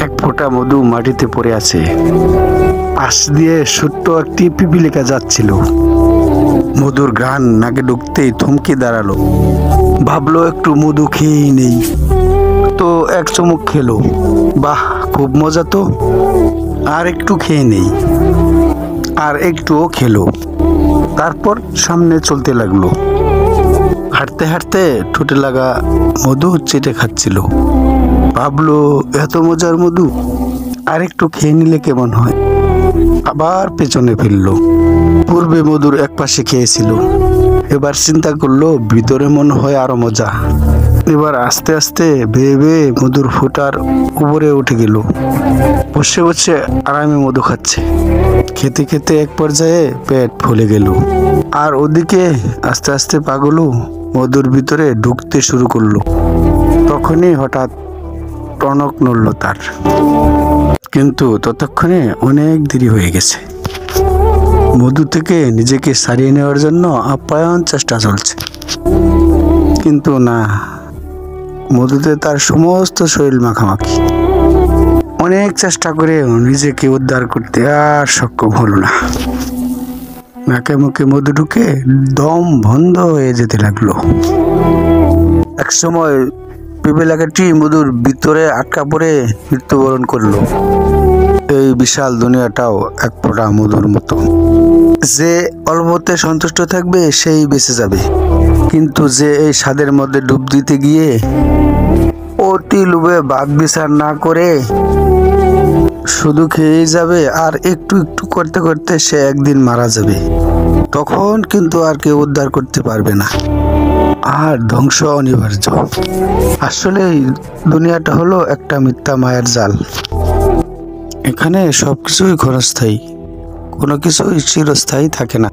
এক ফোঁটা মধু মাটিতে পড়ে আছে। পাশ দিয়ে ছোট্ট একটি পিপিলিকা যাচ্ছিল। মধুর ঘ্রাণ নাকে ঢুকতেই থমকে দাঁড়ালো। ভাবলো একটু মধু খেয়েই নেই। তো এক চুমুক খেলো। বাহ, খুব মজা তো, আর একটু খেয়ে নেই। আর একটুও খেলো। তারপর সামনে চলতে লাগলো। হাঁটতে হাঁটতে ঠোঁটে লাগা মধু চেটে খাচ্ছিল। ভাবলো এত মজার মধু, আর একটু খেয়ে নিলে কেমন হয়। আবার পেছনে ফিরলো। পূর্বে মধুর এক পাশে খেয়েছিল, এবার চিন্তা করলো ভিতরে মনে হয় আরো মজা। এবার আস্তে আস্তে বেয়ে বেয়ে মধুর ফোঁটার উপরে উঠে গেল। বসে বসে আরামে মধু খাচ্ছে। খেতে খেতে এক পর্যায়ে পেট ফুলে গেল। আর ওদিকে আস্তে আস্তে পাগুলো মধুর ভিতরে ঢুকতে শুরু করলো। তখনই হঠাৎ টনক নড়ল তার। কিন্তু ততক্ষণে অনেক দেরি হয়ে গেছে। মধু থেকে নিজেকে সারিয়ে নেওয়ার জন্য আপ্যায়ন চেষ্টা চলছে, কিন্তু না, মধুতে তার সমস্ত শরীর মাখামাখি। অনেক চেষ্টা করে নিজেকে উদ্ধার করতে আর সক্ষম হলো না। নাকে মুখে মধু ঢুকে দম বন্ধ হয়ে যেতে লাগলো। এক সময় পিপিলিকাটি মধুর ভিতরে আটকা পড়ে মৃত্যুবরণ করলো। এই বিশাল দুনিয়াটাও এক ফোঁটা মধুর মতো। যে অল্পতে সন্তুষ্ট থাকবে সেই বেঁচে যাবে, কিন্তু যে এই স্বাদের মধ্যে ডুব দিতে গিয়ে অতি লোভে বাদ বিচার না করে শুধু খেয়েই যাবে, আর একটু একটু করতে করতে সে একদিন মারা যাবে। তখন কিন্তু আর কেউ উদ্ধার করতে পারবে না, আর ধ্বংস অনিবার্য। আসলে দুনিয়াটা হলো একটা মিথ্যা মায়ার জাল। এখানে সবকিছুই ক্ষণস্থায়ী, কোনো কিছুই চিরস্থায়ী থাকে না।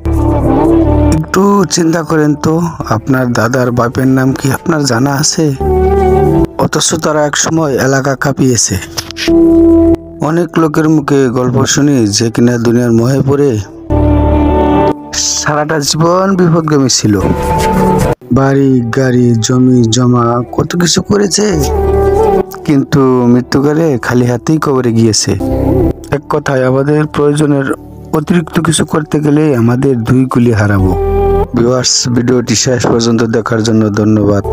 একটু চিন্তা করেন তো, আপনার দাদার বাপের নাম কি আপনার জানা আছে? অথচ তারা এক সময় এলাকা কাঁপিয়েছে। অনেক লোকের মুখে গল্প শুনি যে কিনা দুনিয়ার মোহে পড়ে সারাটা জীবন বিপদগামী ছিল। বাড়ি গাড়ি জমি জমা কত কিছু করেছে, কিন্তু মৃত্যুকালে খালি হাতেই কবরে গিয়েছে। এক কথায় আমাদের প্রয়োজনের অতিরিক্ত কিছু করতে গেলে আমাদের দুই কুলি হারাবো। ভিউয়ার্স, ভিডিওটি শেষ পর্যন্ত দেখার জন্য ধন্যবাদ।